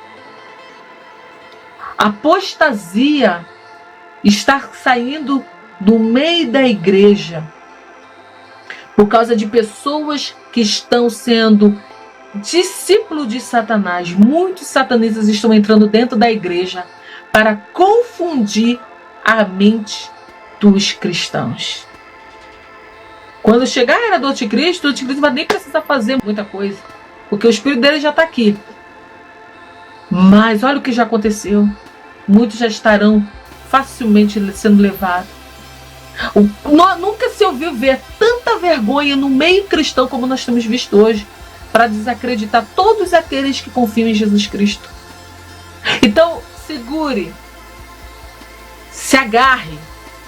A apostasia está saindo do meio da igreja por causa de pessoas que estão sendo discípulo de Satanás. Muitos satanistas estão entrando dentro da igreja para confundir a mente dos cristãos. Quando chegar a era do anticristo, o anticristo vai nem precisar fazer muita coisa, porque o espírito dele já está aqui. Mas olha o que já aconteceu. Muitos já estarão facilmente sendo levados. Nunca se ouviu ver tanta vergonha no meio cristão como nós temos visto hoje, para desacreditar todos aqueles que confiam em Jesus Cristo. Então, segure, se agarre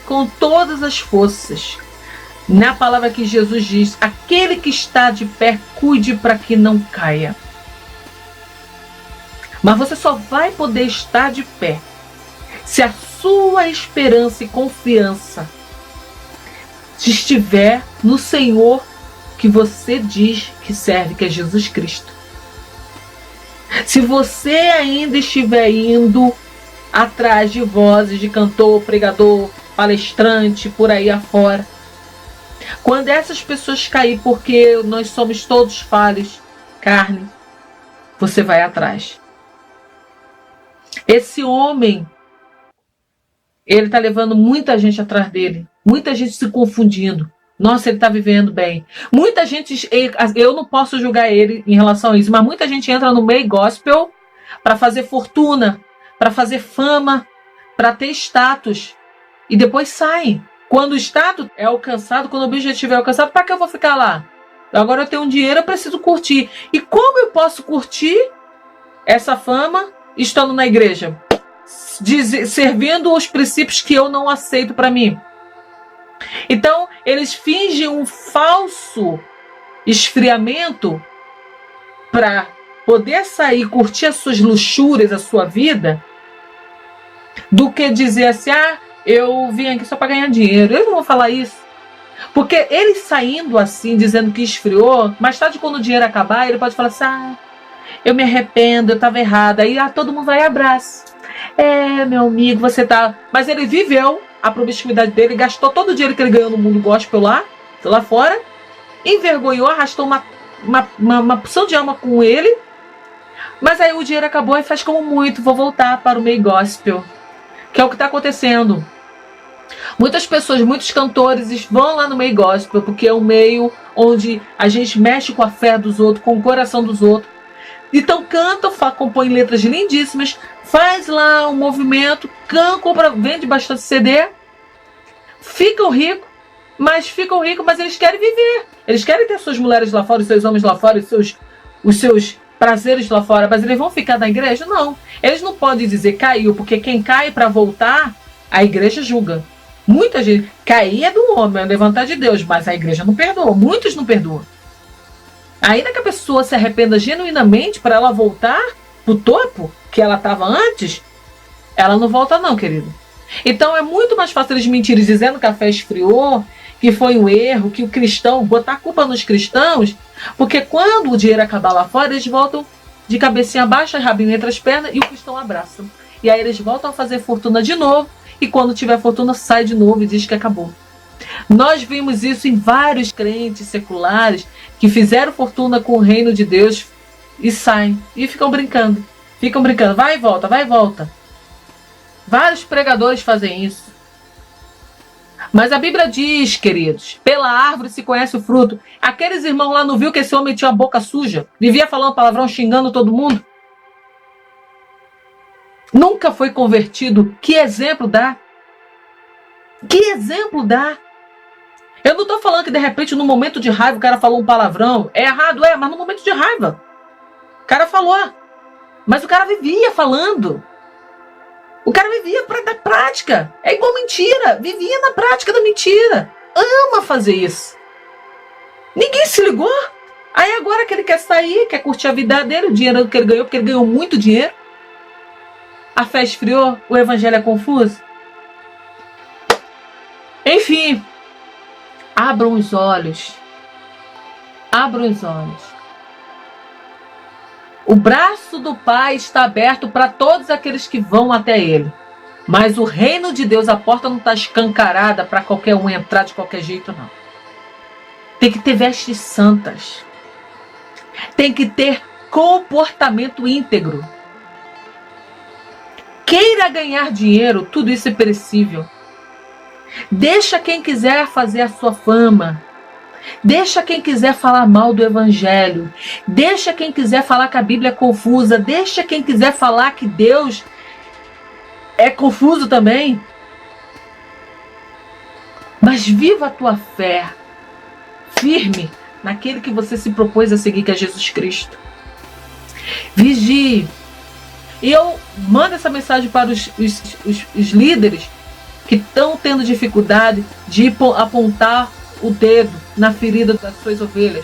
com todas as forças na palavra que Jesus diz: aquele que está de pé, cuide para que não caia. Mas você só vai poder estar de pé se a sua esperança e confiança estiver no Senhor que você diz que serve, que é Jesus Cristo. Se você ainda estiver indo atrás de vozes de cantor, pregador, palestrante, por aí afora, quando essas pessoas caírem, porque nós somos todos falhos, carne, você vai atrás. Esse homem, ele está levando muita gente atrás dele, muita gente se confundindo. Nossa, ele está vivendo bem. Muita gente, eu não posso julgar ele em relação a isso, mas muita gente entra no meio gospel para fazer fortuna, para fazer fama, para ter status, e depois saem. Quando o status é alcançado, quando o objetivo é alcançado, para que eu vou ficar lá? Agora eu tenho um dinheiro, eu preciso curtir. E como eu posso curtir essa fama estando na igreja? Servindo os princípios que eu não aceito para mim. Então, eles fingem um falso esfriamento para poder sair, curtir as suas luxúrias, a sua vida, do que dizer assim: ah, eu vim aqui só para ganhar dinheiro. Eles não vão falar isso. Porque eles saindo assim, dizendo que esfriou, mais tarde, quando o dinheiro acabar, ele pode falar assim: ah, eu me arrependo, eu estava errada. Aí todo mundo vai e abraça. É, meu amigo, você tá... Mas ele viveu a promiscuidade dele, gastou todo o dinheiro que ele ganhou no mundo gospel lá fora, envergonhou, arrastou uma porção de alma com ele, mas aí o dinheiro acabou e faz como muito, vou voltar para o meio gospel, que é o que está acontecendo. Muitas pessoas, muitos cantores vão lá no meio gospel, porque é um meio onde a gente mexe com a fé dos outros, com o coração dos outros. Então canta, compõe letras lindíssimas, faz lá um movimento, vende bastante CD, ficam ricos, mas eles querem viver. Eles querem ter suas mulheres lá fora, os seus homens lá fora, os seus prazeres lá fora, mas eles vão ficar na igreja? Não. Eles não podem dizer caiu, porque quem cai para voltar, a igreja julga. Muita gente, cair é do homem, é levantar de Deus, mas a igreja não perdoa, muitos não perdoam. Ainda que a pessoa se arrependa genuinamente para ela voltar pro topo que ela estava antes, ela não volta não, querido. Então é muito mais fácil eles mentirem dizendo que a fé esfriou, que foi um erro, que o cristão, botar a culpa nos cristãos, porque quando o dinheiro acabar lá fora, eles voltam de cabecinha baixa, rabinho entre as pernas, e o cristão abraça. E aí eles voltam a fazer fortuna de novo, e quando tiver fortuna, sai de novo e diz que acabou. Nós vimos isso em vários crentes seculares que fizeram fortuna com o reino de Deus e saem, e ficam brincando, vai e volta, vai e volta. Vários pregadores fazem isso. Mas a Bíblia diz, queridos, pela árvore se conhece o fruto. Aqueles irmãos lá não viu que esse homem tinha a boca suja? Vivia falando palavrão, xingando todo mundo? Nunca foi convertido. Que exemplo dá? Que exemplo dá? Eu não estou falando que de repente no momento de raiva o cara falou um palavrão. É errado, mas no momento de raiva o cara falou. Mas o cara vivia falando. O cara vivia da prática. É igual mentira. Vivia na prática da mentira. Ama fazer isso. Ninguém se ligou. Aí agora que ele quer sair, quer curtir a vida dele, o dinheiro que ele ganhou, porque ele ganhou muito dinheiro. A fé esfriou, o evangelho é confuso. Enfim, abram os olhos. Abram os olhos. O braço do Pai está aberto para todos aqueles que vão até Ele. Mas o reino de Deus, a porta não está escancarada para qualquer um entrar de qualquer jeito, não. Tem que ter vestes santas. tem que ter comportamento íntegro. Queira ganhar dinheiro, tudo isso é perecível. Deixa quem quiser fazer a sua fama. Deixa quem quiser falar mal do evangelho. Deixa quem quiser falar que a Bíblia é confusa. Deixa quem quiser falar que Deus é confuso também. Mas viva a tua fé firme naquele que você se propôs a seguir, que é Jesus Cristo. Vigie. E eu mando essa mensagem para os líderes que estão tendo dificuldade de apontar o dedo na ferida das suas ovelhas.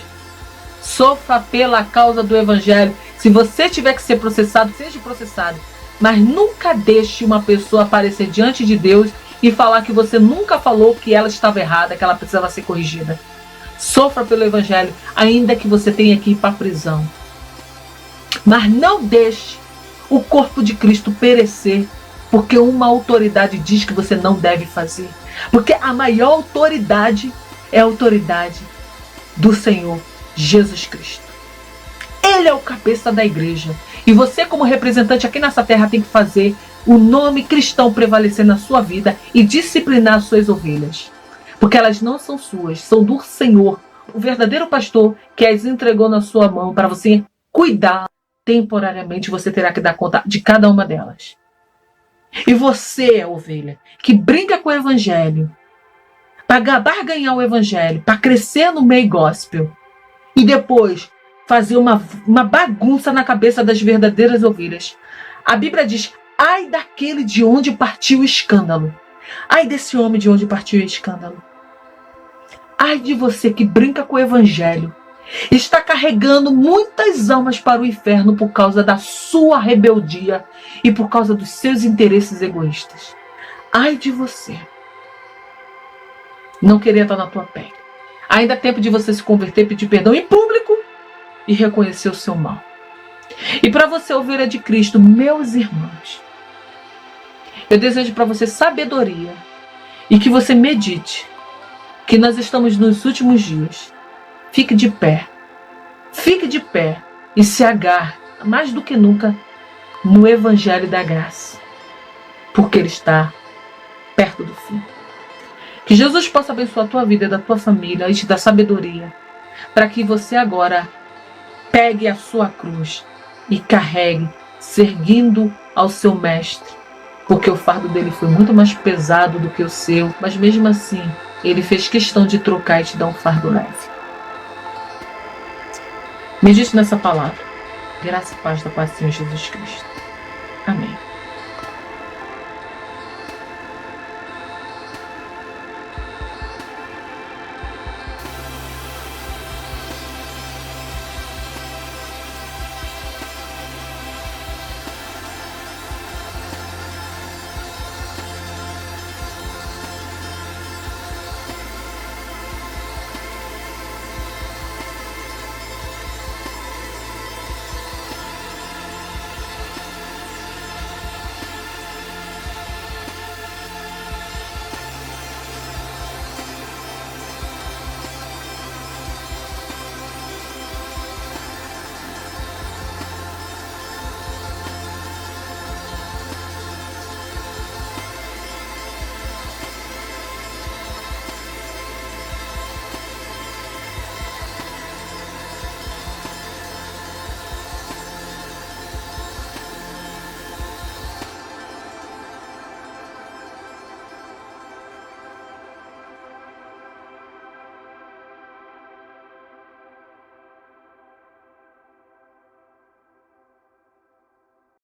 Sofra pela causa do evangelho. Se você tiver que ser processado, seja processado. Mas nunca deixe uma pessoa aparecer diante de Deus e falar que você nunca falou que ela estava errada, que ela precisava ser corrigida. Sofra pelo evangelho, ainda que você tenha que ir para a prisão. Mas não deixe o corpo de Cristo perecer, porque uma autoridade diz que você não deve fazer. Porque a maior autoridade é a autoridade do Senhor Jesus Cristo. Ele é o cabeça da igreja. E você, como representante aqui nessa terra, tem que fazer o nome cristão prevalecer na sua vida e disciplinar as suas ovelhas. Porque elas não são suas, são do Senhor, o verdadeiro pastor que as entregou na sua mão para você cuidar. Temporariamente você terá que dar conta de cada uma delas. E você, ovelha, que brinca com o evangelho, para barganhar o evangelho, para crescer no meio gospel, e depois fazer uma bagunça na cabeça das verdadeiras ovelhas. A Bíblia diz, ai daquele de onde partiu o escândalo. Ai desse homem de onde partiu o escândalo. Ai de você que brinca com o evangelho, está carregando muitas almas para o inferno por causa da sua rebeldia e por causa dos seus interesses egoístas. Ai de você. Não querer estar na tua pele. Ainda é tempo de você se converter, pedir perdão em público e reconhecer o seu mal. E para você, ovelha de Cristo, meus irmãos, eu desejo para você sabedoria e que você medite que nós estamos nos últimos dias. Fique de pé e se agarre, mais do que nunca, no Evangelho da Graça, porque ele está perto do fim. Que Jesus possa abençoar a tua vida e da tua família e te dar sabedoria, para que você agora pegue a sua cruz e carregue, seguindo ao seu mestre, porque o fardo dele foi muito mais pesado do que o seu, mas mesmo assim, ele fez questão de trocar e te dar um fardo leve. Medite nessa palavra. Graça e paz da paz do Senhor Jesus Cristo. Amém.